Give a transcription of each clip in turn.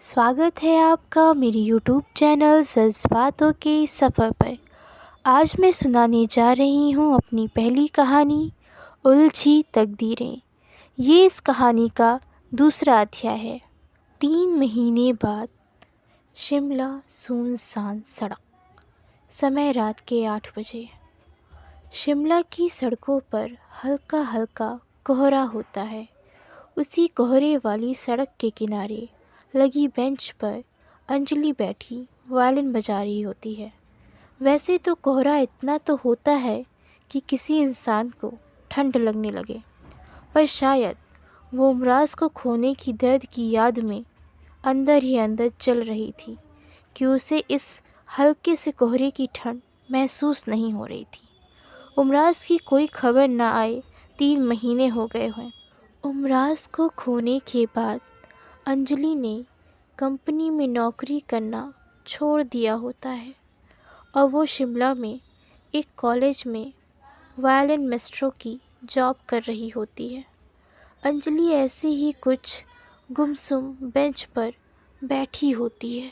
स्वागत है आपका मेरी यूट्यूब चैनल जज्बातों के सफ़र पर। आज मैं सुनाने जा रही हूँ अपनी पहली कहानी उलझी तकदीरें। ये इस कहानी का दूसरा अध्याय है। 3 महीने बाद शिमला सुनसान सड़क। समय रात के 8 बजे। शिमला की सड़कों पर हल्का हल्का कोहरा होता है। उसी कोहरे वाली सड़क के किनारे लगी बेंच पर अंजलि बैठी वायलिन बजा रही होती है। वैसे तो कोहरा इतना तो होता है कि किसी इंसान को ठंड लगने लगे, पर शायद वो उमराज को खोने की दर्द की याद में अंदर ही अंदर चल रही थी कि उसे इस हल्के से कोहरे की ठंड महसूस नहीं हो रही थी। उमराज की कोई खबर न आए 3 महीने हो गए हैं। उमराज को खोने के बाद अंजलि ने कंपनी में नौकरी करना छोड़ दिया होता है और वो शिमला में एक कॉलेज में वायलिन मास्टरों की जॉब कर रही होती है। अंजलि ऐसे ही कुछ गुमसुम बेंच पर बैठी होती है।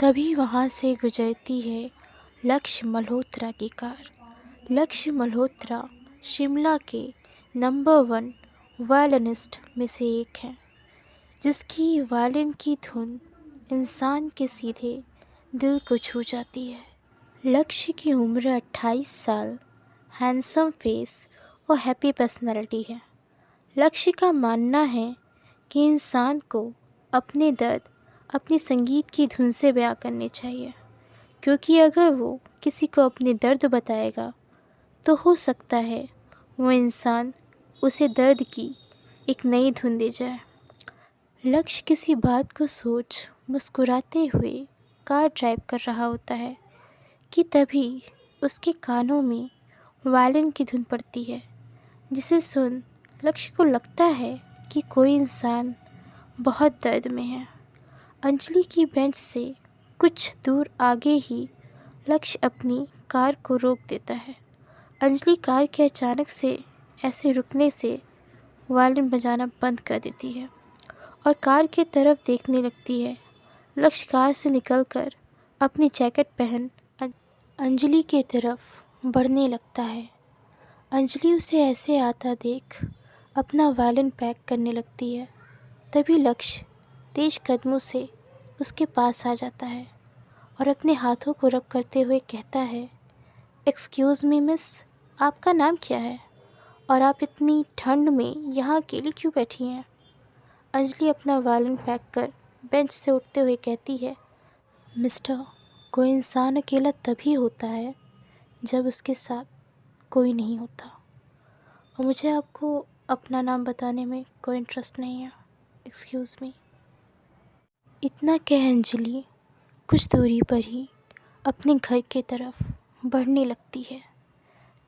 तभी वहाँ से गुजरती है लक्ष्य मल्होत्रा की कार। लक्ष्य मल्होत्रा शिमला के नंबर 1 वायलिनिस्ट में से एक हैं, जिसकी वायलिन की धुन इंसान के सीधे दिल को छू जाती है। लक्ष्य की उम्र 28 साल, हैंडसम फेस और हैप्पी पर्सनैलिटी है। लक्ष्य का मानना है कि इंसान को अपने दर्द अपनी संगीत की धुन से बयां करने चाहिए, क्योंकि अगर वो किसी को अपने दर्द बताएगा तो हो सकता है वो इंसान उसे दर्द की एक नई धुन दे जाए। लक्ष्य किसी बात को सोच मुस्कुराते हुए कार ड्राइव कर रहा होता है कि तभी उसके कानों में वायलिन की धुन पड़ती है, जिसे सुन लक्ष्य को लगता है कि कोई इंसान बहुत दर्द में है। अंजलि की बेंच से कुछ दूर आगे ही लक्ष्य अपनी कार को रोक देता है। अंजलि कार के अचानक से ऐसे रुकने से वायलिन बजाना बंद कर देती है और कार की तरफ देखने लगती है। लक्ष्य कार से निकलकर अपनी जैकेट पहन अंजलि की तरफ बढ़ने लगता है। अंजलि उसे ऐसे आता देख अपना वायलिन पैक करने लगती है। तभी लक्ष्य तेज कदमों से उसके पास आ जाता है और अपने हाथों को रब करते हुए कहता है, एक्सक्यूज़ मी मिस, आपका नाम क्या है और आप इतनी ठंड में यहाँ अकेली क्यों बैठी हैं? अंजलि अपना वायलिन पैक कर बेंच से उठते हुए कहती है, मिस्टर, कोई इंसान अकेला तभी होता है जब उसके साथ कोई नहीं होता, और मुझे आपको अपना नाम बताने में कोई इंटरेस्ट नहीं है। Excuse me. इतना कह अंजलि कुछ दूरी पर ही अपने घर की तरफ बढ़ने लगती है।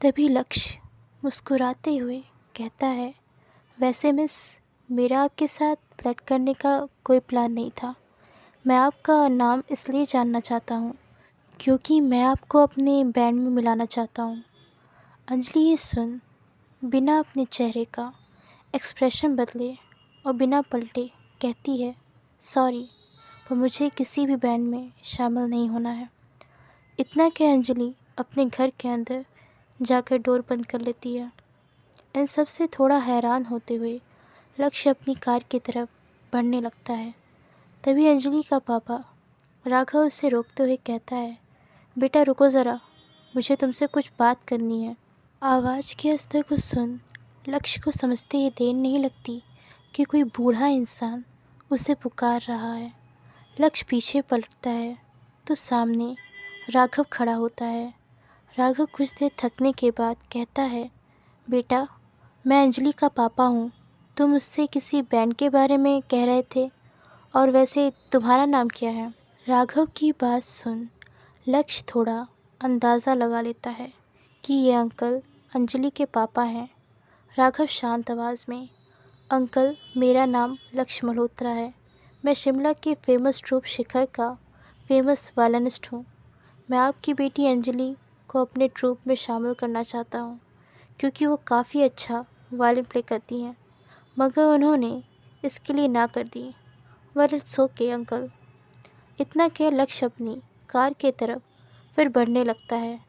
तभी लक्ष्य मुस्कुराते हुए कहता है, वैसे मिस, मेरा आपके साथ फ्लर्ट करने का कोई प्लान नहीं था। मैं आपका नाम इसलिए जानना चाहता हूँ क्योंकि मैं आपको अपने बैंड में मिलाना चाहता हूँ। अंजलि ये सुन बिना अपने चेहरे का एक्सप्रेशन बदले और बिना पलटे कहती है, सॉरी, पर मुझे किसी भी बैंड में शामिल नहीं होना है। इतना कह अंजलि अपने घर के अंदर जाकर डोर बंद कर लेती है। इन सब से थोड़ा हैरान होते हुए लक्ष्य अपनी कार की तरफ बढ़ने लगता है। तभी अंजलि का पापा राघव उसे रोकते हुए कहता है, बेटा रुको ज़रा, मुझे तुमसे कुछ बात करनी है। आवाज़ के स्तर को सुन लक्ष्य को समझते ही देर नहीं लगती कि कोई बूढ़ा इंसान उसे पुकार रहा है। लक्ष्य पीछे पलटता है तो सामने राघव खड़ा होता है। राघव कुछ देर थकने के बाद कहता है, बेटा, मैं अंजलि का पापा हूँ। तुम मुझसे किसी बैंड के बारे में कह रहे थे, और वैसे तुम्हारा नाम क्या है? राघव की बात सुन लक्ष्य थोड़ा अंदाज़ा लगा लेता है कि ये अंकल अंजलि के पापा हैं। राघव शांत आवाज़ में, अंकल, मेरा नाम लक्ष्य मल्होत्रा है। मैं शिमला के फेमस ट्रूप शिखर का फेमस वायलिनिस्ट हूँ। मैं आपकी बेटी अंजलि को अपने ट्रूप में शामिल करना चाहता हूँ क्योंकि वो काफ़ी अच्छा वायलिन प्ले करती हैं, मगर उन्होंने इसके लिए ना कर दी। वर इट्स ओके अंकल। इतना कह लक्ष्य अपनी कार के तरफ फिर बढ़ने लगता है।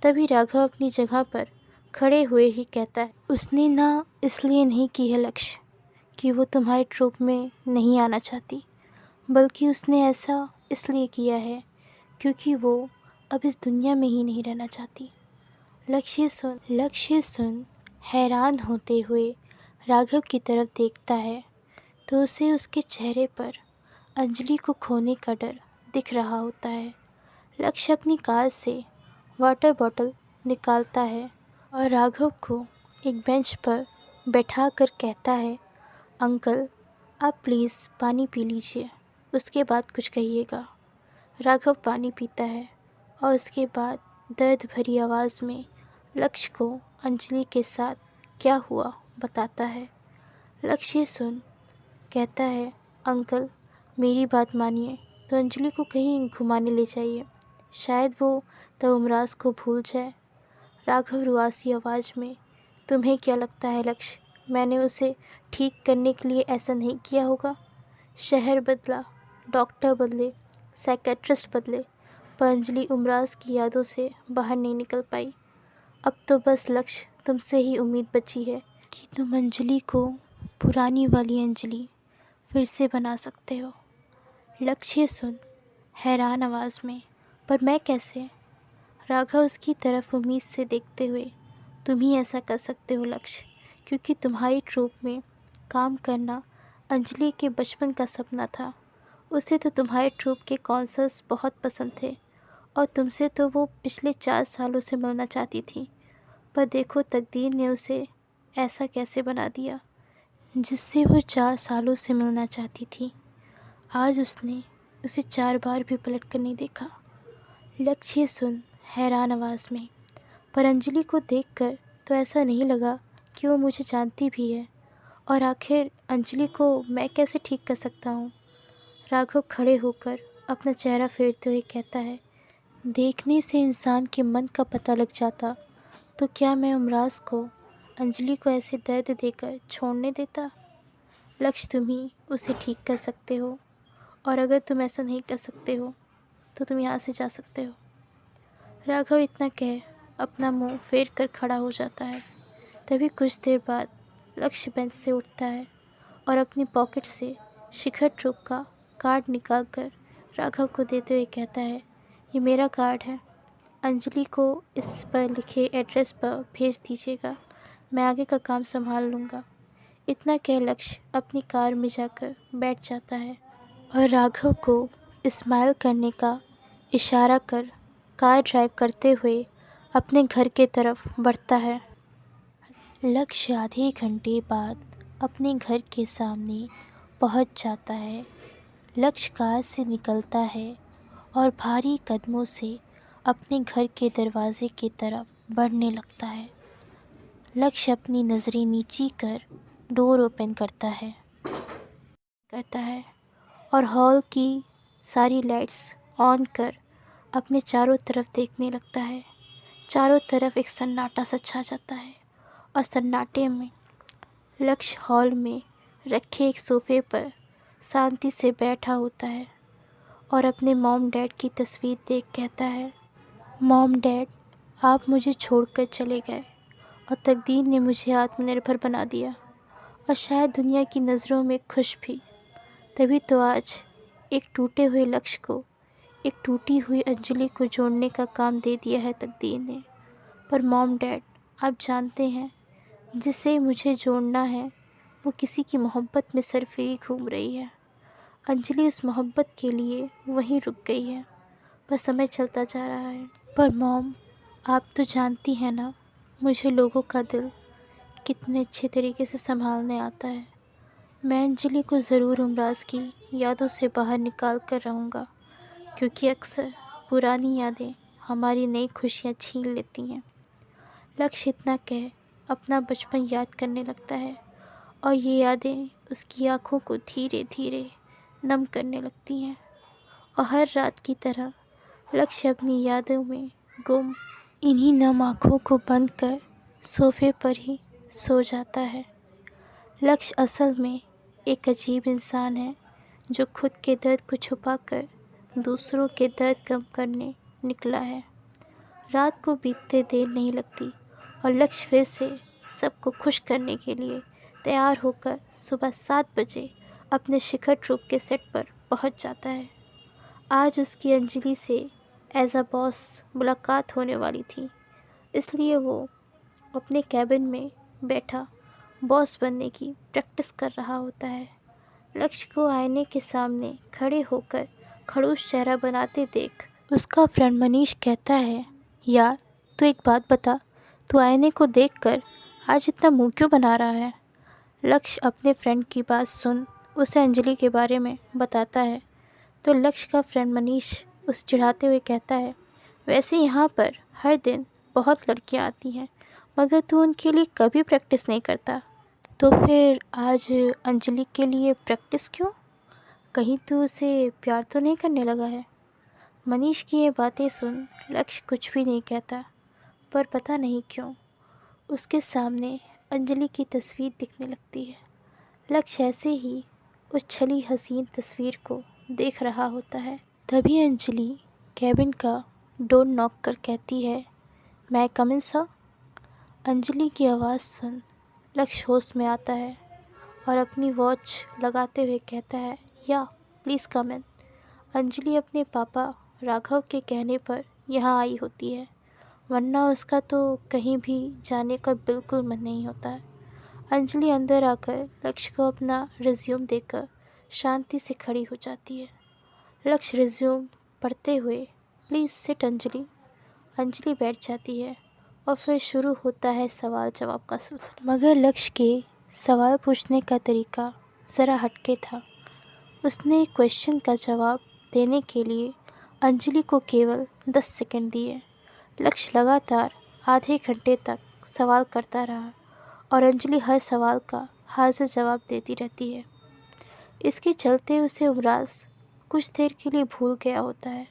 तभी राघव अपनी जगह पर खड़े हुए ही कहता है, उसने ना इसलिए नहीं की है लक्ष्य कि वो तुम्हारे ट्रूप में नहीं आना चाहती, बल्कि उसने ऐसा इसलिए किया है क्योंकि वो अब इस दुनिया में ही नहीं रहना चाहती। लक्ष्य सुन हैरान होते हुए राघव की तरफ देखता है तो उसे उसके चेहरे पर अंजलि को खोने का डर दिख रहा होता है। लक्ष्य अपनी कार से वाटर बॉटल निकालता है और राघव को एक बेंच पर बैठा कर कहता है, अंकल आप प्लीज़ पानी पी लीजिए, उसके बाद कुछ कहिएगा। राघव पानी पीता है और उसके बाद दर्द भरी आवाज़ में लक्ष्य को अंजलि के साथ क्या हुआ बताता है। लक्ष्य ये सुन कहता है, अंकल मेरी बात मानिए तो अंजलि को कहीं घुमाने ले जाइए, शायद वो तब उमराज को भूल जाए। राघव रुआसी आवाज़ में, तुम्हें क्या लगता है लक्ष्य, मैंने उसे ठीक करने के लिए ऐसा नहीं किया होगा? शहर बदला, डॉक्टर बदले, साइकेट्रिस्ट बदले, पर अंजलि उमराज की यादों से बाहर नहीं निकल पाई। अब तो बस लक्ष्य तुमसे ही उम्मीद बची है कि तुम अंजलि को पुरानी वाली अंजलि फिर से बना सकते हो। लक्ष्य सुन हैरान आवाज़ में, पर मैं कैसे? राघव उसकी तरफ उम्मीद से देखते हुए, तुम ही ऐसा कर सकते हो लक्ष्य, क्योंकि तुम्हारी ट्रूप में काम करना अंजलि के बचपन का सपना था। उसे तो तुम्हारे ट्रूप के कॉन्सर्ट्स बहुत पसंद थे और तुमसे तो वो पिछले 4 सालों से मिलना चाहती थी, पर देखो तकदीर ने उसे ऐसा कैसे बना दिया जिससे वो 4 सालों से मिलना चाहती थी। आज उसने उसे 4 बार भी पलट कर नहीं देखा। लक्ष्य सुन हैरान आवाज़ में, पर अंजलि को देखकर तो ऐसा नहीं लगा कि वो मुझे जानती भी है, और आखिर अंजलि को मैं कैसे ठीक कर सकता हूँ? राघव खड़े होकर अपना चेहरा फेरते हुए कहता है, देखने से इंसान के मन का पता लग जाता तो क्या मैं उमराज को अंजलि को ऐसे दर्द देकर छोड़ने देता? लक्ष्य तुम ही उसे ठीक कर सकते हो, और अगर तुम ऐसा नहीं कर सकते हो तो तुम यहाँ से जा सकते हो। राघव इतना कह अपना मुंह फेर कर खड़ा हो जाता है। तभी कुछ देर बाद लक्ष्य बेंच से उठता है और अपनी पॉकेट से शिखर ट्रूप का कार्ड निकाल कर राघव को देते हुए कहता है, ये मेरा कार्ड है, अंजलि को इस पर लिखे एड्रेस पर भेज दीजिएगा, मैं आगे का काम संभाल लूँगा। इतना कह लक्ष्य अपनी कार में जाकर बैठ जाता है और राघव को स्माइल करने का इशारा कर कार ड्राइव करते हुए अपने घर के तरफ बढ़ता है। लक्ष्य आधे घंटे बाद अपने घर के सामने पहुंच जाता है। लक्ष्य कार से निकलता है और भारी कदमों से अपने घर के दरवाजे की तरफ बढ़ने लगता है। लक्ष्य अपनी नज़रें नीची कर डोर ओपन करता है और हॉल की सारी लाइट्स ऑन कर अपने चारों तरफ देखने लगता है। चारों तरफ एक सन्नाटा सा छा जाता है और सन्नाटे में लक्ष्य हॉल में रखे एक सोफ़े पर शांति से बैठा होता है और अपने मॉम डैड की तस्वीर देख कहता है, मॉम डैड आप मुझे छोड़कर चले गए और तकदीर ने मुझे आत्मनिर्भर बना दिया और शायद दुनिया की नज़रों में खुश भी। तभी तो आज एक टूटे हुए लक्ष्य को एक टूटी हुई अंजलि को जोड़ने का काम दे दिया है तकदीर ने। पर मॉम डैड आप जानते हैं, जिसे मुझे जोड़ना है वो किसी की मोहब्बत में सरफिरी घूम रही है। अंजलि उस मोहब्बत के लिए वहीं रुक गई है, पर समय चलता जा रहा है। पर मॉम आप तो जानती हैं ना, मुझे लोगों का दिल कितने अच्छे तरीके से संभालने आता है। मैं अंजलि को ज़रूर उमराज की यादों से बाहर निकाल कर रहूँगा, क्योंकि अक्सर पुरानी यादें हमारी नई खुशियाँ छीन लेती हैं। लक्ष्य इतना कह अपना बचपन याद करने लगता है और ये यादें उसकी आँखों को धीरे धीरे नम करने लगती हैं, और हर रात की तरह लक्ष्य अपनी यादों में गुम इन्हीं नम आँखों को बंद कर सोफ़े पर ही सो जाता है। लक्ष्य असल में एक अजीब इंसान है जो खुद के दर्द को छुपाकर दूसरों के दर्द कम करने निकला है। रात को बीतते देर नहीं लगती और लक्ष्य फिर से सबको खुश करने के लिए तैयार होकर सुबह 7 बजे अपने शिखर ट्रूप के सेट पर पहुंच जाता है। आज उसकी अंजलि से एज अ बॉस मुलाकात होने वाली थी, इसलिए वो अपने कैबिन में बैठा बॉस बनने की प्रैक्टिस कर रहा होता है। लक्ष्य को आईने के सामने खड़े होकर खड़ूस चेहरा बनाते देख उसका फ्रेंड मनीष कहता है, यार तू एक बात बता, तू आईने को देखकर आज इतना मुंह क्यों बना रहा है? लक्ष्य अपने फ्रेंड की बात सुन उसे अंजलि के बारे में बताता है तो लक्ष्य का फ्रेंड मनीष उसे चिढ़ाते हुए कहता है, वैसे यहाँ पर हर दिन बहुत लड़कियाँ आती हैं, मगर तू उनके लिए कभी प्रैक्टिस नहीं करता, तो फिर आज अंजलि के लिए प्रैक्टिस क्यों? कहीं तू उसे प्यार तो नहीं करने लगा है? मनीष की ये बातें सुन लक्ष्य कुछ भी नहीं कहता, पर पता नहीं क्यों उसके सामने अंजलि की तस्वीर दिखने लगती है। लक्ष्य ऐसे ही उस छली हसीन तस्वीर को देख रहा होता है। तभी अंजलि कैबिन का डोर नॉक कर कहती है, मैं कम इन सर? अंजलि की आवाज़ सुन लक्ष्य होश में आता है और अपनी वॉच लगाते हुए कहता है, या प्लीज़ कम इन। अंजलि अपने पापा राघव के कहने पर यहाँ आई होती है, वरना उसका तो कहीं भी जाने का बिल्कुल मन नहीं होता है। अंजलि अंदर आकर लक्ष्य को अपना रिज्यूम देकर शांति से खड़ी हो जाती है। लक्ष्य रिज्यूम पढ़ते हुए, प्लीज़ सिट अंजलि। अंजलि बैठ जाती है और फिर शुरू होता है सवाल जवाब का सिलसिला। मगर लक्ष्य के सवाल पूछने का तरीका ज़रा हटके था। उसने एक क्वेश्चन का जवाब देने के लिए अंजलि को केवल 10 सेकंड दिए। लक्ष्य लगातार आधे घंटे तक सवाल करता रहा और अंजलि हर सवाल का हाजिर जवाब देती रहती है। इसके चलते उसे उमराज कुछ देर के लिए भूल गया होता है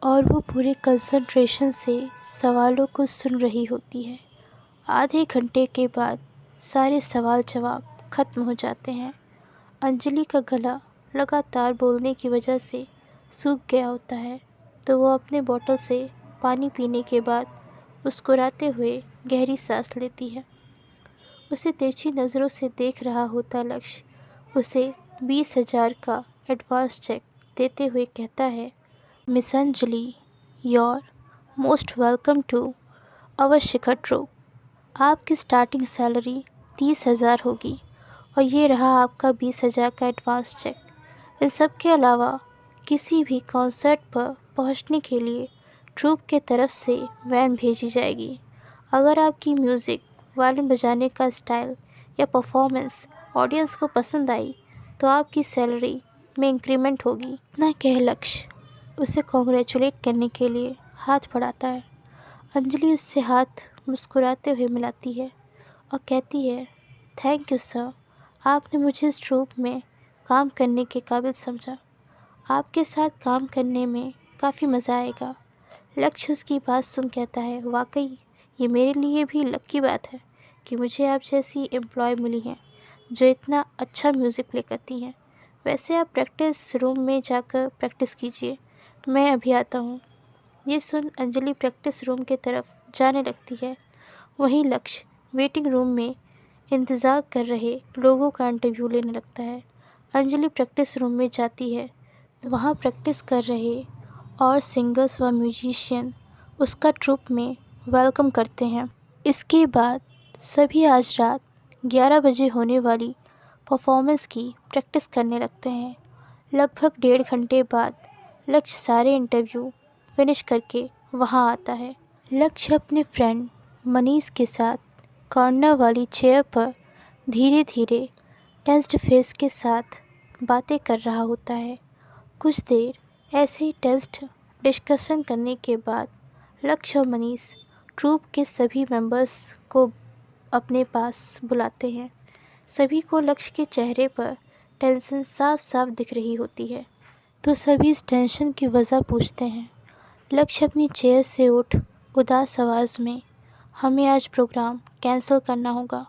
और वो पूरे कंसंट्रेशन से सवालों को सुन रही होती है। आधे घंटे के बाद सारे सवाल जवाब खत्म हो जाते हैं। अंजलि का गला लगातार बोलने की वजह से सूख गया होता है, तो वो अपने बोतल से पानी पीने के बाद मुस्कुराते हुए गहरी सांस लेती है। उसे तिरछी नज़रों से देख रहा होता लक्ष्य उसे 20,000 का एडवांस चेक देते हुए कहता है, miss Anjali, your most welcome to our Shikhar troop. आपकी स्टार्टिंग सैलरी 30,000 होगी और ये रहा आपका 20,000 का एडवांस चेक। इन सब के अलावा किसी भी कॉन्सर्ट पर पहुंचने के लिए ट्रूप के तरफ से वैन भेजी जाएगी। अगर आपकी म्यूज़िक, वायलिन बजाने का स्टाइल या परफॉर्मेंस ऑडियंस को पसंद आई तो आपकी सैलरी में इंक्रीमेंट होगी। इतना कह लक्ष्य उसे कॉन्ग्रेचुलेट करने के लिए हाथ बढ़ाता है। अंजलि उससे हाथ मुस्कुराते हुए मिलाती है और कहती है, थैंक यू सर, आपने मुझे इस ट्रूप में काम करने के काबिल समझा। आपके साथ काम करने में काफ़ी मज़ा आएगा। लक्ष्य उसकी बात सुन कहता है, वाकई ये मेरे लिए भी लकी बात है कि मुझे आप जैसी एम्प्लॉय मिली हैं जो इतना अच्छा म्यूज़िक प्ले करती हैं। वैसे आप प्रैक्टिस रूम में जाकर प्रैक्टिस कीजिए, मैं अभी आता हूँ। ये सुन अंजलि प्रैक्टिस रूम की तरफ जाने लगती है। वहीं लक्ष्य वेटिंग रूम में इंतज़ार कर रहे लोगों का इंटरव्यू लेने लगता है। अंजलि प्रैक्टिस रूम में जाती है, वहाँ प्रैक्टिस कर रहे और सिंगर्स व म्यूजिशियन उसका ट्रूप में वेलकम करते हैं। इसके बाद सभी आज रात 11 बजे होने वाली परफॉर्मेंस की प्रैक्टिस करने लगते हैं। लगभग 1.5 घंटे बाद लक्ष्य सारे इंटरव्यू फिनिश करके वहाँ आता है। लक्ष्य अपने फ्रेंड मनीष के साथ कॉर्नर वाली चेयर पर धीरे धीरे टेंस्ड फेस के साथ बातें कर रहा होता है। कुछ देर ऐसे ही टेंस्ड डिस्कशन करने के बाद लक्ष्य और मनीष ट्रूप के सभी मेंबर्स को अपने पास बुलाते हैं। सभी को लक्ष्य के चेहरे पर टेंशन साफ साफ दिख रही होती है, तो सभी इस टेंशन की वजह पूछते हैं। लक्ष्य अपनी चेयर से उठ उदास आवाज़ में, हमें आज प्रोग्राम कैंसिल करना होगा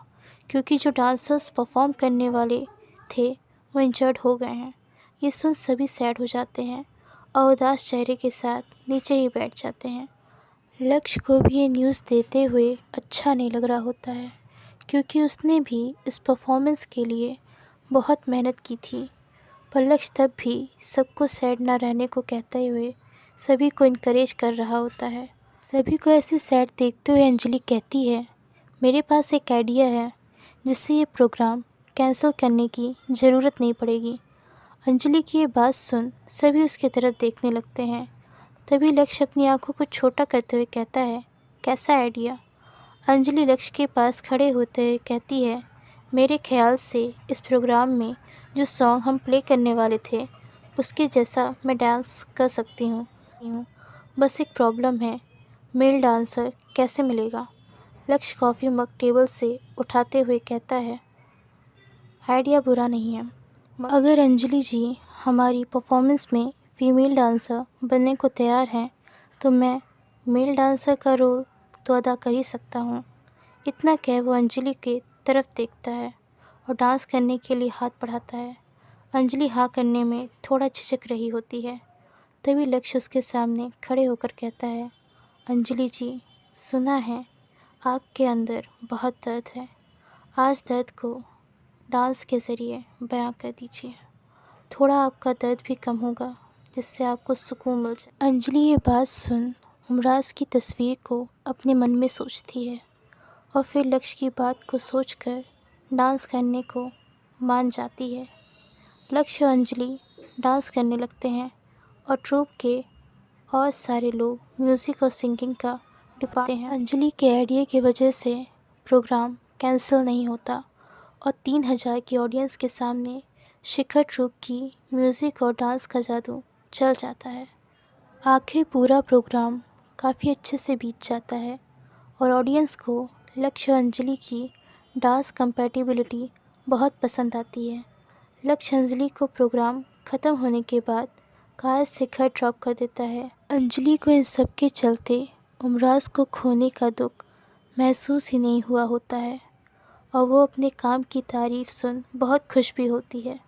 क्योंकि जो डांसर्स परफॉर्म करने वाले थे वो इंजर्ड हो गए हैं। ये सुन सभी सैड हो जाते हैं और उदास चेहरे के साथ नीचे ही बैठ जाते हैं। लक्ष्य को भी ये न्यूज़ देते हुए अच्छा नहीं लग रहा होता है, क्योंकि उसने भी इस परफॉर्मेंस के लिए बहुत मेहनत की थी। पर लक्ष्य तब भी सबको सैड ना रहने को कहते हुए सभी को इनकरेज कर रहा होता है। सभी को ऐसे सैड देखते हुए अंजलि कहती है, मेरे पास एक आइडिया है जिससे ये प्रोग्राम कैंसिल करने की ज़रूरत नहीं पड़ेगी। अंजलि की ये बात सुन सभी उसकी तरफ देखने लगते हैं। तभी लक्ष्य अपनी आंखों को छोटा करते हुए कहता है, कैसा आइडिया? अंजलि लक्ष्य के पास खड़े होते हुए कहती है, मेरे ख्याल से इस प्रोग्राम में जो सॉन्ग हम प्ले करने वाले थे उसके जैसा मैं डांस कर सकती हूँ। बस एक प्रॉब्लम है, मेल डांसर कैसे मिलेगा? लक्ष्य कॉफ़ी मग टेबल से उठाते हुए कहता है, आइडिया बुरा नहीं है। अगर अंजलि जी हमारी परफॉर्मेंस में फ़ीमेल डांसर बनने को तैयार हैं तो मैं मेल डांसर का रोल तो अदा कर ही सकता हूँ। इतना कह वो अंजलि के तरफ देखता है और डांस करने के लिए हाथ बढ़ाता है। अंजलि हाँ करने में थोड़ा झिझक रही होती है। तभी लक्ष्य उसके सामने खड़े होकर कहता है, अंजलि जी, सुना है आपके अंदर बहुत दर्द है। आज दर्द को डांस के ज़रिए बयां कर दीजिए। थोड़ा आपका दर्द भी कम होगा, जिससे आपको सुकून मिल जाए। अंजलि ये बात सुन उमराज की तस्वीर को अपने मन में सोचती है और फिर लक्ष्य की बात को सोचकर डांस करने को मान जाती है। लक्ष्य और अंजलि डांस करने लगते हैं और ट्रूप के और सारे लोग म्यूज़िक और सिंगिंग का डिपार्टमेंट हैं। अंजलि के आइडिया की वजह से प्रोग्राम कैंसिल नहीं होता और 3000 की ऑडियंस के सामने शिखर ट्रूप की म्यूज़िक और डांस का जादू चल जाता है। आखिर पूरा प्रोग्राम काफ़ी अच्छे से बीत जाता है और ऑडियंस को लक्ष्य और अंजलि की डांस कंपैटिबिलिटी बहुत पसंद आती है। लक्ष्य अंजलि को प्रोग्राम ख़त्म होने के बाद कार से घर ड्रॉप कर देता है। अंजलि को इन सब के चलते उमराज को खोने का दुख महसूस ही नहीं हुआ होता है और वो अपने काम की तारीफ़ सुन बहुत खुश भी होती है।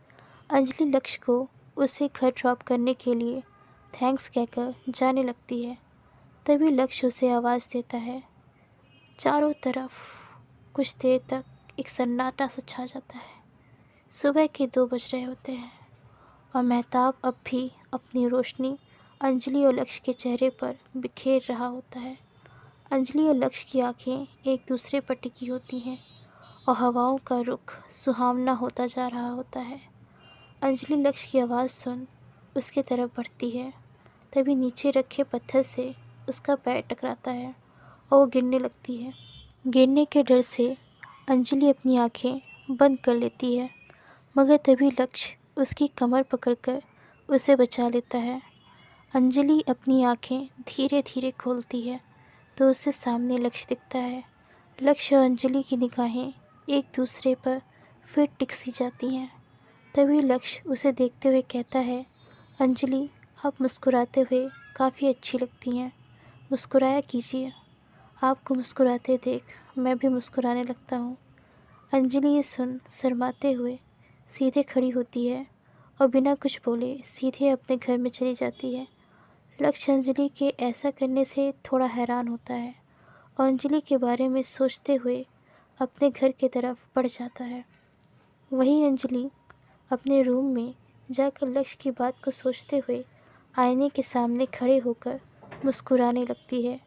अंजलि लक्ष्य को उसे घर ड्रॉप करने के लिए थैंक्स कहकर जाने लगती है। तभी लक्ष्य उसे आवाज़ देता है। चारों तरफ कुछ देर तक एक सन्नाटा सा छा जाता है। सुबह के 2 बज रहे होते हैं और महताब अब भी अपनी रोशनी अंजलि और लक्ष्य के चेहरे पर बिखेर रहा होता है। अंजलि और लक्ष्य की आंखें एक दूसरे पर टिकी होती हैं और हवाओं का रुख सुहावना होता जा रहा होता है। अंजलि लक्ष्य की आवाज़ सुन उसके तरफ बढ़ती है। तभी नीचे रखे पत्थर से उसका पैर टकराता है और वो गिरने लगती है। गिरने के डर से अंजलि अपनी आंखें बंद कर लेती है, मगर तभी लक्ष्य उसकी कमर पकड़कर उसे बचा लेता है। अंजलि अपनी आंखें धीरे धीरे खोलती है तो उसे सामने लक्ष्य दिखता है। लक्ष्य और अंजलि की निगाहें एक दूसरे पर फिर टिक सी जाती हैं। तभी लक्ष्य उसे देखते हुए कहता है, अंजलि, आप मुस्कुराते हुए काफ़ी अच्छी लगती हैं, मुस्कुराया कीजिए। आपको मुस्कुराते देख मैं भी मुस्कुराने लगता हूँ। अंजलि ये सुन शर्माते हुए सीधे खड़ी होती है और बिना कुछ बोले सीधे अपने घर में चली जाती है। लक्ष्य अंजलि के ऐसा करने से थोड़ा हैरान होता है और अंजलि के बारे में सोचते हुए अपने घर की तरफ बढ़ जाता है। वहीं अंजलि अपने रूम में जाकर लक्ष्य की बात को सोचते हुए आईने के सामने खड़े होकर मुस्कुराने लगती है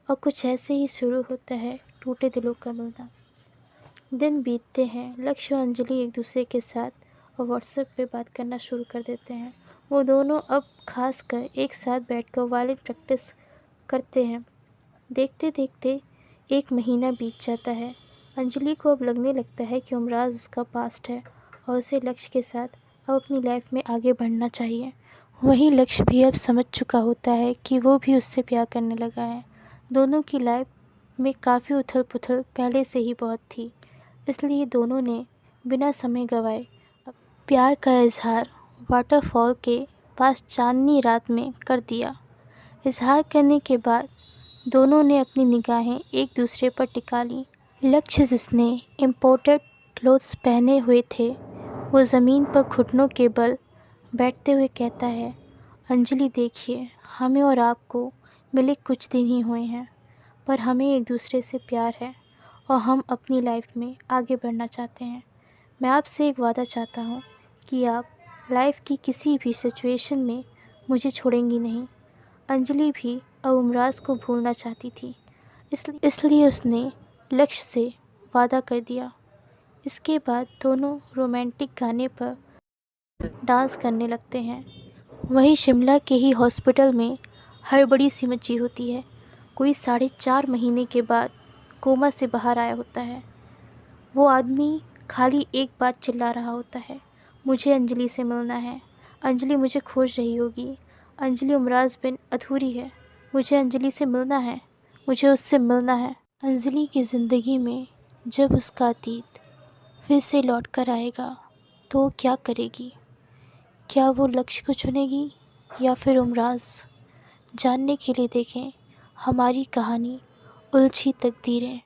और कुछ ऐसे ही शुरू होता है टूटे दिलों का मिलना। दिन बीतते हैं। लक्ष्य और अंजलि एक दूसरे के साथ व्हाट्सएप पे बात करना शुरू कर देते हैं। वो दोनों अब खास कर एक साथ बैठकर वायलिन प्रैक्टिस करते हैं। देखते देखते 1 महीना बीत जाता है। अंजलि को अब लगने लगता है कि उमराज उसका पास्ट है और उसे लक्ष्य के साथ अब अपनी लाइफ में आगे बढ़ना चाहिए। वहीं लक्ष्य भी अब समझ चुका होता है कि वो भी उससे प्यार करने लगा है। दोनों की लाइफ में काफ़ी उथल पुथल पहले से ही बहुत थी, इसलिए दोनों ने बिना समय गंवाए प्यार का इजहार वाटरफॉल के पास चांदनी रात में कर दिया। इजहार करने के बाद दोनों ने अपनी निगाहें एक दूसरे पर टिका लीं। लक्ष्य जिसने इम्पोर्टेड क्लोथ्स पहने हुए थे वो ज़मीन पर घुटनों के बल बैठते हुए कहता है, अंजलि देखिए, हमें और आपको मिले कुछ दिन ही हुए हैं, पर हमें एक दूसरे से प्यार है और हम अपनी लाइफ में आगे बढ़ना चाहते हैं। मैं आपसे एक वादा चाहता हूँ कि आप लाइफ की किसी भी सिचुएशन में मुझे छोड़ेंगी नहीं। अंजलि भी अब उमराज को भूलना चाहती थी, इसलिए उसने लक्ष्य से वादा कर दिया। इसके बाद दोनों रोमांटिक गाने पर डांस करने लगते हैं। वहीं शिमला के ही हॉस्पिटल में हड़बड़ी सी मची होती है। कोई 4.5 महीने के बाद कोमा से बाहर आया होता है। वो आदमी खाली एक बात चिल्ला रहा होता है, मुझे अंजलि से मिलना है। अंजलि मुझे खोज रही होगी। अंजलि उमराज बिन अधूरी है। मुझे अंजलि से मिलना है। मुझे उससे मिलना है। अंजलि की ज़िंदगी में जब उसका अतीत फिर से लौट कर आएगा तो वो क्या करेगी? क्या वो लक्ष्य को चुनेगी या फिर उमराज? जानने के लिए देखें हमारी कहानी उलझी तकदीरें।